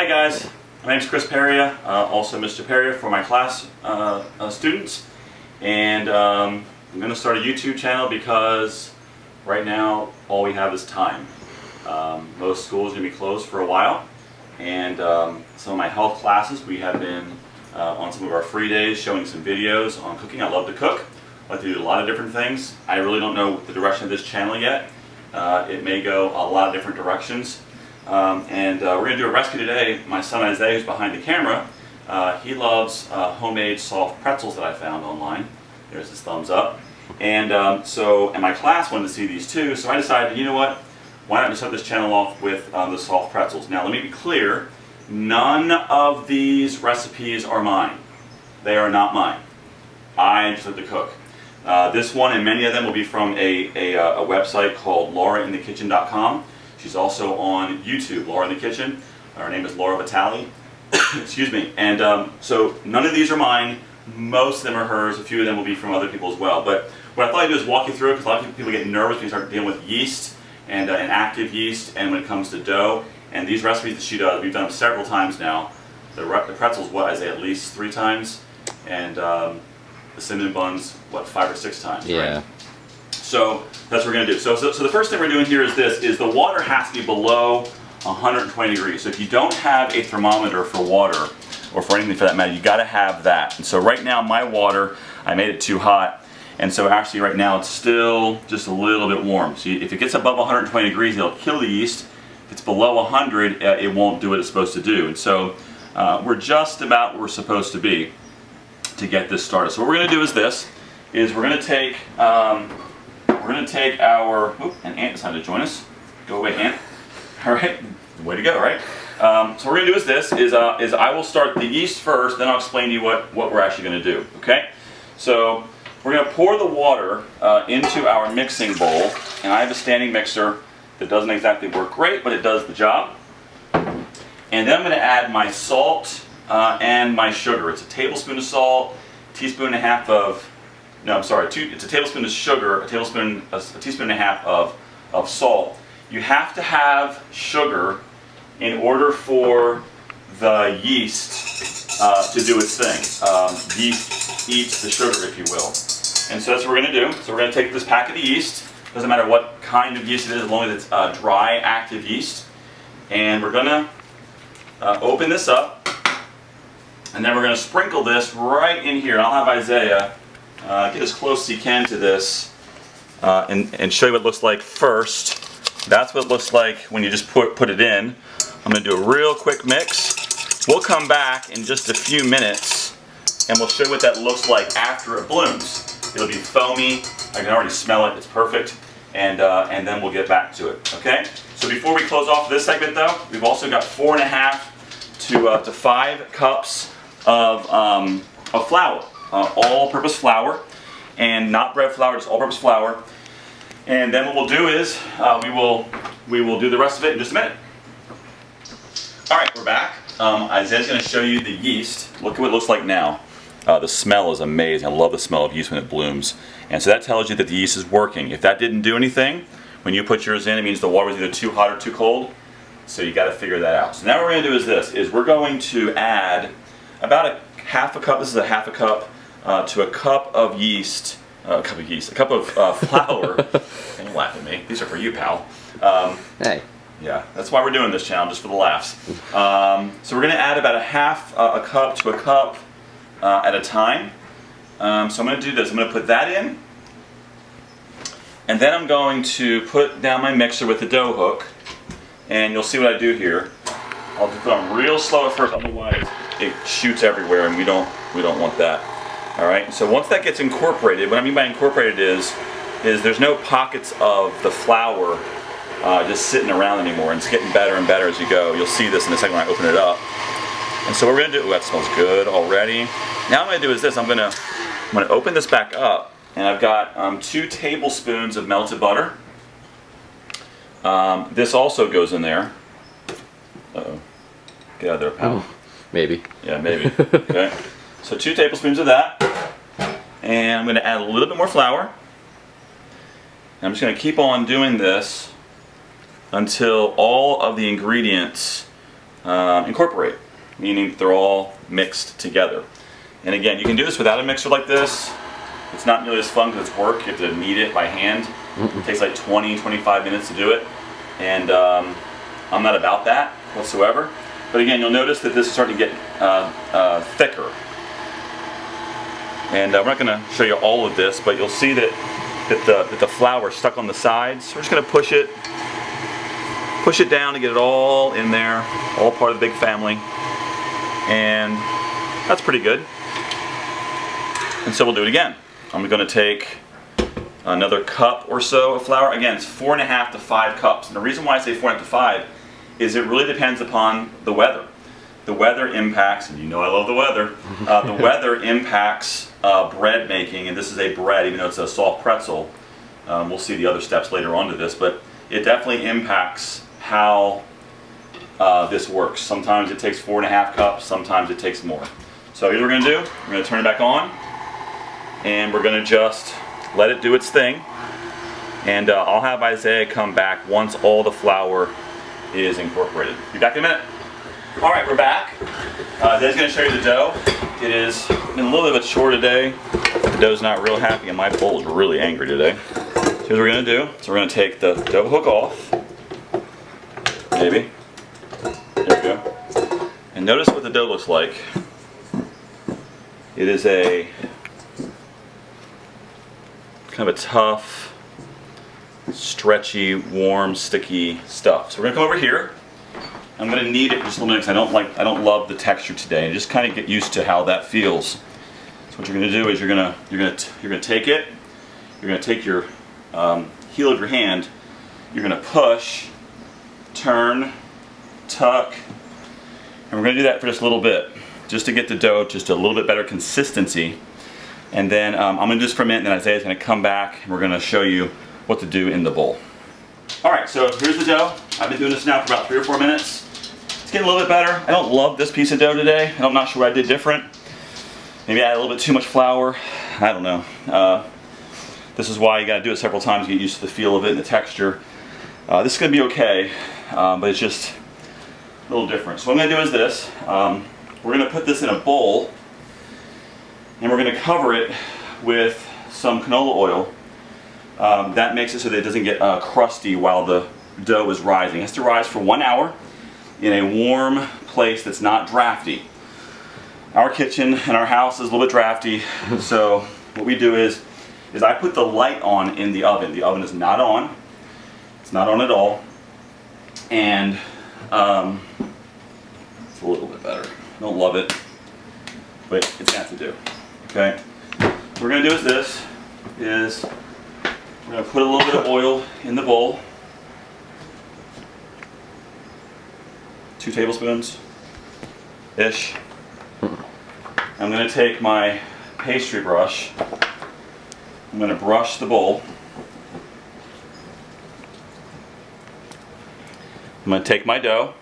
Hey guys, my name is Chris Peria, also Mr. Peria for my class students, and I'm going to start a YouTube channel because right now all we have is time. Most schools are going to be closed for a while, and some of my health classes we have been on some of our free days showing some videos on cooking. I love to cook. I like to do a lot of different things. I really don't know the direction of this channel yet. It may go a lot of different directions. We're going to do a recipe today. My son Isaiah, who's behind the camera, he loves homemade soft pretzels that I found online. There's his thumbs up. And my class wanted to see these too, so I decided, you know what, why not just start this channel off with the soft pretzels. Now let me be clear, none of these recipes are mine. They are not mine. I just like to cook. This one and many of them will be from a website called laurainthekitchen.com. She's also on YouTube, Laura in the Kitchen. Her name is Laura Vitale. Excuse me. And so none of these are mine. Most of them are hers. A few of them will be from other people as well. But what I thought I'd do is walk you through it, because a lot of people get nervous when you start dealing with yeast and active yeast, and when it comes to dough. And these recipes that she does, we've done them several times now. The pretzels, what, I say at least 3 times, and the cinnamon buns, what, 5 or 6 times, yeah. Right? So that's what we're going to do. So the first thing we're doing here is the water has to be below 120 degrees. So if you don't have a thermometer for water, or for anything for that matter, you got to have that. And so right now my water, I made it too hot, and so actually right now it's still just a little bit warm. So if it gets above 120 degrees, it'll kill the yeast. If it's below 100, it won't do what it's supposed to do. And so we're just about where we're supposed to be to get this started. So what we're going to do is we're going to take our, and Ant decided to join us. Go away, Ant. All right, way to go, right? So what we're going to do is I will start the yeast first, then I'll explain to you what we're actually going to do, okay? So we're going to pour the water into our mixing bowl, and I have a standing mixer that doesn't exactly work great, but it does the job. And then I'm going to add my salt and my sugar. It's a tablespoon of salt, teaspoon and a half of, no, I'm sorry, it's a tablespoon of sugar, a teaspoon and a half of salt. You have to have sugar in order for the yeast to do its thing. Yeast eats the sugar, if you will. And so that's what we're going to do. So we're going to take this packet of yeast. Doesn't matter what kind of yeast it is, as long as it's dry, active yeast. And we're going to open this up. And then we're going to sprinkle this right in here. And I'll have Isaiah get as close as he can to this and show you what it looks like first. That's what it looks like when you just put it in. I'm going to do a real quick mix. We'll come back in just a few minutes and we'll show you what that looks like after it blooms. It'll be foamy. I can already smell it. It's perfect. And then we'll get back to it. Okay? So before we close off this segment, though, we've also got 4.5 to 5 cups of flour, all-purpose flour, and not bread flour, just all-purpose flour. And then what we'll do is we will do the rest of it in just a minute. All right, we're back. Isaiah's going to show you the yeast. Look at what it looks like now. The smell is amazing. I love the smell of yeast when it blooms. And so that tells you that the yeast is working. If that didn't do anything, when you put yours in, it means the water was either too hot or too cold. So you got to figure that out. So now what we're going to do is we're going to add about a half a cup. This is a half a cup to a cup of yeast. A cup of flour. Don't laugh at me. These are for you, pal. Hey. Yeah, that's why we're doing this channel, just for the laughs. So we're going to add about a half a cup to a cup at a time. So I'm going to do this. I'm going to put that in. And then I'm going to put down my mixer with the dough hook. And you'll see what I do here. I'll put on real slow at first, otherwise it shoots everywhere and we don't want that. Alright, so once that gets incorporated, what I mean by incorporated is there's no pockets of the flour just sitting around anymore, and it's getting better and better as you go. You'll see this in a second when I open it up. And so what we're going to do, that smells good already. Now what I'm going to do is this, I'm going to open this back up, and I've got 2 tablespoons of melted butter. This also goes in there. Uh-oh. Get out of there, pal. Oh, maybe. Yeah, maybe. Okay. So 2 tablespoons of that, and I'm going to add a little bit more flour. And I'm just going to keep on doing this until all of the ingredients incorporate, meaning they're all mixed together. And again, you can do this without a mixer like this. It's not nearly as fun because it's work. You have to knead it by hand. It takes like 20-25 minutes to do it. And I'm not about that whatsoever. But again, you'll notice that this is starting to get thicker. And we're not going to show you all of this, but you'll see that the flour is stuck on the sides. So we're just going to push it down to get it all in there, all part of the big family. And that's pretty good. And so we'll do it again. I'm going to take another cup or so of flour. Again, it's 4.5 to 5 cups. And the reason why I say 4.5 to 5 is it really depends upon the weather. The weather impacts, and you know I love the weather, the weather impacts bread making, and this is a bread, even though it's a soft pretzel. We'll see the other steps later on to this, but it definitely impacts how this works. Sometimes it takes 4.5 cups, sometimes it takes more. So here's what we're going to do. We're going to turn it back on, and we're going to just let it do its thing. And I'll have Isaiah come back once all the flour is incorporated. Be back in a minute. All right, we're back. Isaiah's going to show you the dough. It has been a little bit short today. The dough's not real happy, and my bowl is really angry today. So here's what we're going to do. So we're going to take the dough hook off. Maybe. There we go. And notice what the dough looks like. It is a kind of a tough, stretchy, warm, sticky stuff. So we're going to come over here. I'm going to knead it just a little bit because I don't love the texture today, and just kind of get used to how that feels. So what you're going to do is you're going to take it. You're going to take your heel of your hand. You're going to push, turn, tuck, and we're going to do that for just a little bit, just to get the dough just a little bit better consistency. And then I'm going to do this for a minute, and then Isaiah's going to come back, and we're going to show you what to do in the bowl. All right, so here's the dough. I've been doing this now for about 3 or 4 minutes. It's getting a little bit better. I don't love this piece of dough today. I'm not sure what I did different. Maybe I had a little bit too much flour. I don't know. This is why you got to do it several times to get used to the feel of it and the texture. This is going to be okay, but it's just a little different. So what I'm going to do is this. We're going to put this in a bowl, and we're going to cover it with some canola oil. That makes it so that it doesn't get crusty while the dough is rising. It has to rise for 1 hour in a warm place that's not drafty. Our kitchen and our house is a little bit drafty, so what we do is I put the light on in the oven. The oven is not on. It's not on at all. And it's a little bit better. I don't love it, but it's going to have to do. Okay? What we're going to do is we're going to put a little bit of oil in the bowl. 2 tablespoons-ish. I'm going to take my pastry brush. I'm going to brush the bowl. I'm going to take my dough.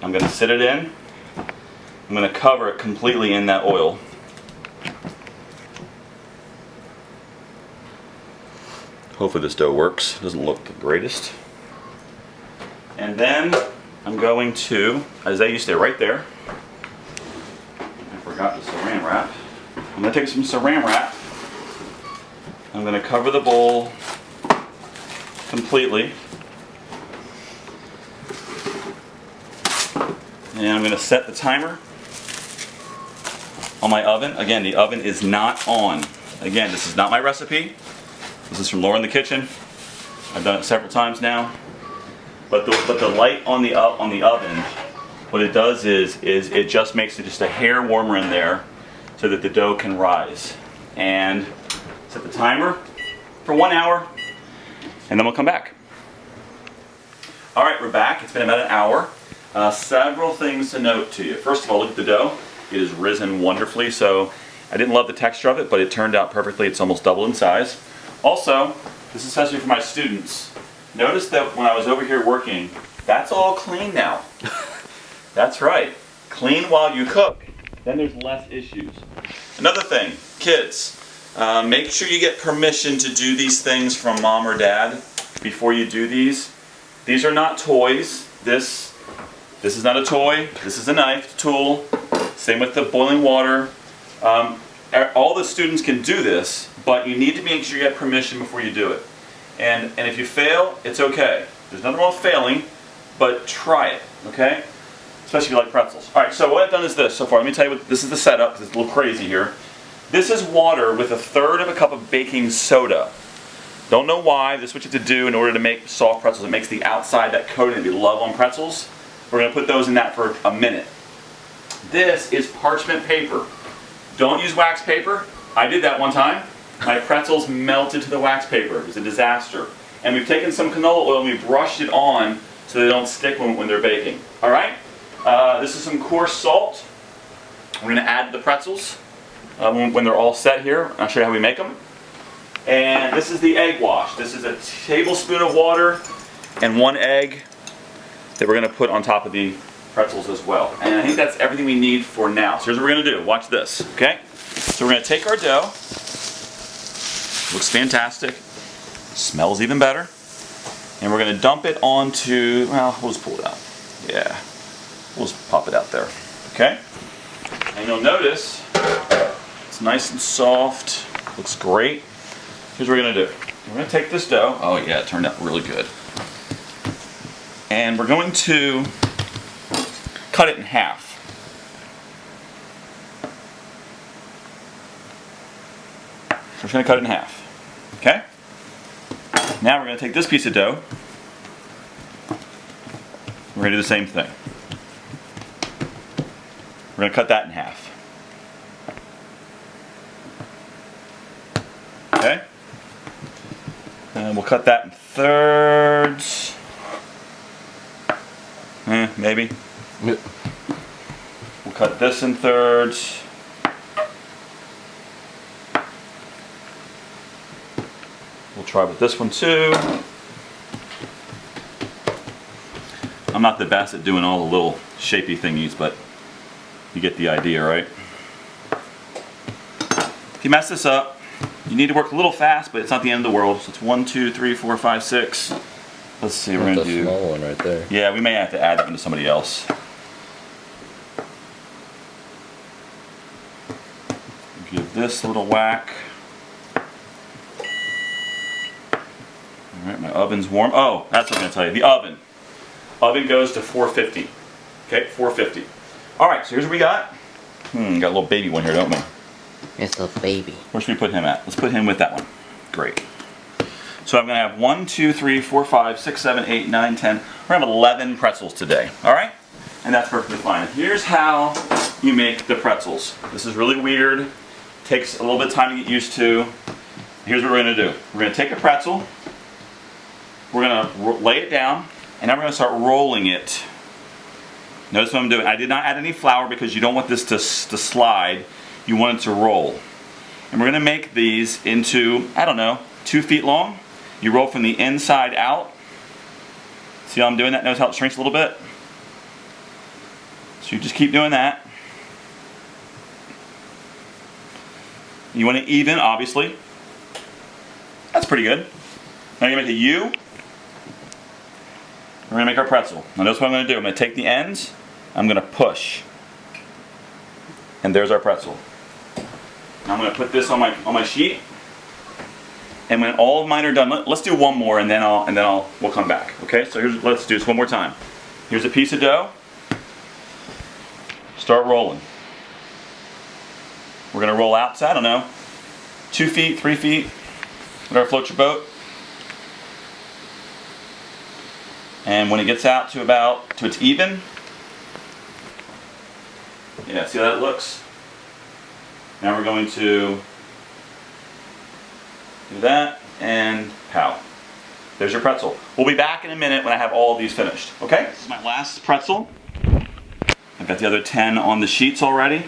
I'm going to sit it in. I'm going to cover it completely in that oil. Hopefully this dough works. It doesn't look the greatest. And then I'm going to, as they used to say right there, I forgot the saran wrap. I'm going to take some saran wrap. I'm going to cover the bowl completely. And I'm going to set the timer on my oven. Again, the oven is not on. Again, this is not my recipe. This is from Laura in the kitchen. I've done it several times now. But the light on the oven, what it does is it just makes it just a hair warmer in there so that the dough can rise. And set the timer for 1 hour, and then we'll come back. All right, we're back. It's been about an hour. Several things to note to you. First of all, look at the dough. It has risen wonderfully. So I didn't love the texture of it, but it turned out perfectly. It's almost double in size. Also, this is especially for my students. Notice that when I was over here working, that's all clean now. That's right. Clean while you cook. Then there's less issues. Another thing, kids, make sure you get permission to do these things from mom or dad before you do these. These are not toys. This This is not a toy. This is a knife, tool. Same with the boiling water. All the students can do this, but you need to make sure you have permission before you do it. And if you fail, it's okay. There's nothing wrong with failing, but try it, okay? Especially if you like pretzels. All right, so what I've done is this so far. Let me tell you what, this is the setup, because it's a little crazy here. This is water with 1/3 of a cup of baking soda. Don't know why. This is what you have to do in order to make soft pretzels. It makes the outside, that coating that we love on pretzels. We're going to put those in that for a minute. This is parchment paper. Don't use wax paper. I did that one time. My pretzels melted to the wax paper. It was a disaster. And we've taken some canola oil and we brushed it on so they don't stick when they're baking. All right? This is some coarse salt. We're going to add the pretzels when they're all set here. I'll show you how we make them. And this is the egg wash. This is a tablespoon of water and 1 egg that we're going to put on top of the pretzels as well. And I think that's everything we need for now. So here's what we're going to do. Watch this, okay? So we're going to take our dough. Looks fantastic. Smells even better. And we're going to dump it onto, well, we'll just pull it out. Yeah. We'll just pop it out there, okay? And you'll notice it's nice and soft. Looks great. Here's what we're going to do. We're going to take this dough. Oh yeah, it turned out really good. And we're going to cut it in half. We're just going to cut it in half. Okay? Now we're going to take this piece of dough. We're going to do the same thing. We're going to cut that in half. Okay? And we'll cut that in thirds. Maybe. Yep. We'll cut this in thirds. We'll try with this one too. I'm not the best at doing all the little shapy thingies, but you get the idea, right? If you mess this up, you need to work a little fast, but it's not the end of the world. So it's 1, 2, 3, 4, 5, 6. Let's see, we're going to do... That's a small one right there. Yeah, we may have to add that one to somebody else. Give this a little whack. Alright, my oven's warm. Oh, that's what I'm going to tell you. The oven. Oven goes to 450. Okay, 450. Alright, so here's what we got. Got a little baby one here, don't we? It's a baby. Where should we put him at? Let's put him with that one. Great. So I'm going to have 1, 2, 3, 4, 5, 6, 7, 8, 9, 10. We're going to have 11 pretzels today. Alright? And that's perfectly fine. Here's how you make the pretzels. This is really weird. Takes a little bit of time to get used to. Here's what we're going to do. We're going to take a pretzel. We're going to lay it down. And now we're going to start rolling it. Notice what I'm doing. I did not add any flour because you don't want this to slide. You want it to roll. And we're going to make these into, I don't know, 2 feet long. You roll from the inside out. See how I'm doing that? Notice how it shrinks a little bit? So you just keep doing that. You want it even, obviously. That's pretty good. Now you're going to make a U. We're going to make our pretzel. Now notice what I'm going to do. I'm going to take the ends. I'm going to push. And there's our pretzel. Now I'm going to put this on my sheet. And when all of mine are done, let's do one more, and then we'll come back. Okay? So let's do this one more time. Here's a piece of dough. Start rolling. We're going to roll out to, I don't know, 2 feet, 3 feet, whatever floats your boat. And when it gets out to it's even. Yeah, see how that looks? Now we're going to do that, and pow. There's your pretzel. We'll be back in a minute when I have all of these finished, okay? This is my last pretzel. I've got the other 10 on the sheets already.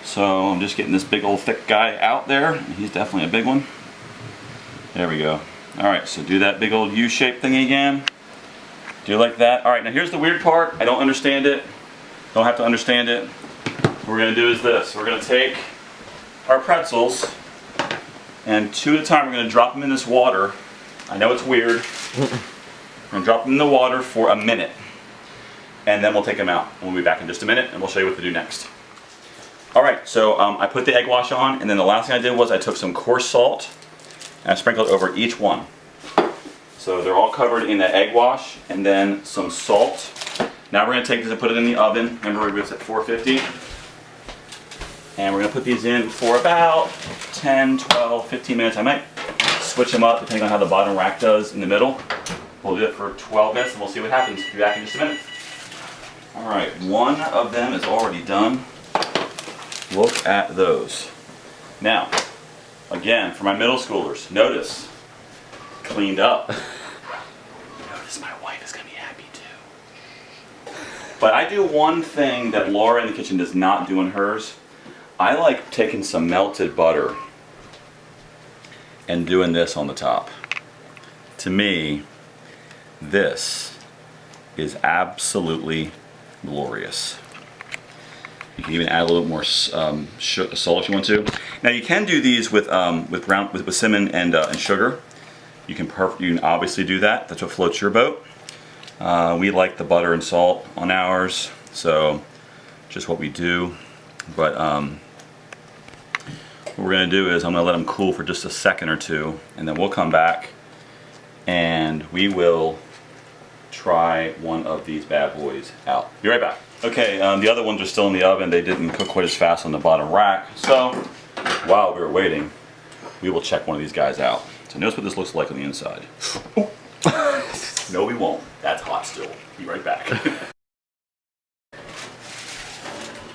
So I'm just getting this big old thick guy out there. He's definitely a big one. There we go. Alright, so do that big old U-shaped thing again. Do like that. Alright, now here's the weird part. I don't understand it. Don't have to understand it. What we're going to do is this. We're going to take our pretzels, and 2 at a time we're going to drop them in this water. I know it's weird. We're going to drop them in the water for a minute. and then we'll take them out. We'll be back in just a minute and we'll show you what to do next. All right, so I put the egg wash on, and then the last thing I did was I took some coarse salt and I sprinkled it over each one. So they're all covered in the egg wash and then some salt. Now we're going to take this and put it in the oven. Remember, we was at 450. And we're going to put these in for about 10, 12, 15 minutes. I might switch them up depending on how the bottom rack does in the middle. We'll do it for 12 minutes and we'll see what happens. Be back in just a minute. All right, one of them is already done. Look at those. Now, again, for my middle schoolers, notice, cleaned up. Notice my wife is going to be happy too. But I do one thing that Laura in the kitchen does not do in hers. I like taking some melted butter and doing this on the top. To me, this is absolutely glorious. You can even add a little bit more salt if you want to. Now you can do these with cinnamon and sugar. You can obviously do that. That's what floats your boat. We like the butter and salt on ours, so just what we do. But what we're going to do is I'm going to let them cool for just a second or two, and then we'll come back and we will try one of these bad boys out. Be right back. Okay, the other ones are still in the oven. They didn't cook quite as fast on the bottom rack. So while we were waiting, we will check one of these guys out. So notice what this looks like on the inside. No, we won't. That's hot still. Be right back.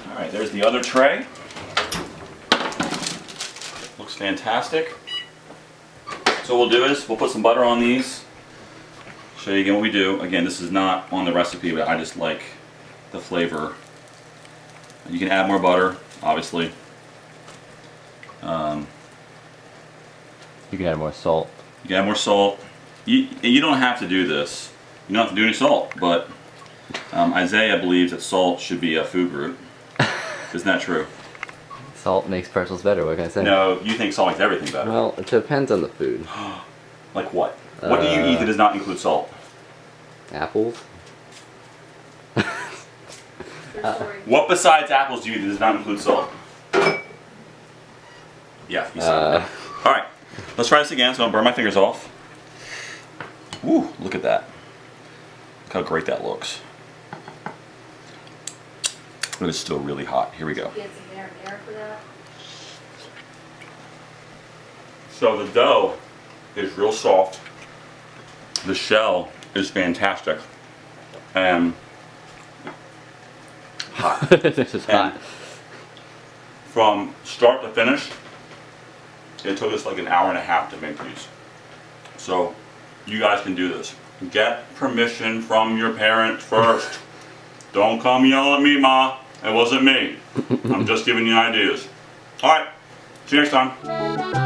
All right, there's the other tray. Looks fantastic. So what we'll do is we'll put some butter on these. Show you again what we do. Again, this is not on the recipe, but I just like the flavor. You can add more butter, obviously. You can add more salt. You can add more salt. You don't have to do this. You don't have to do any salt, but Isaiah believes that salt should be a food group. Isn't that true? Salt makes pretzels better, what can I say? No, you think salt makes everything better. Well, it depends on the food. Like what? What do you eat that does not include salt? Apples? What besides apples do you eat that does not include salt? Yeah, you said it. All right, let's try this again. So I'm gonna burn my fingers off. Woo, look at that. Look how great that looks. But it's still really hot. Here we go. Get some marinara for that. So the dough is real soft. The shell is fantastic. And hot. This is hot. From start to finish, it took us like an hour and a half to make these. So you guys can do this. Get permission from your parents first. Don't come yell at me, Ma. It wasn't me. I'm just giving you ideas. All right. See you next time.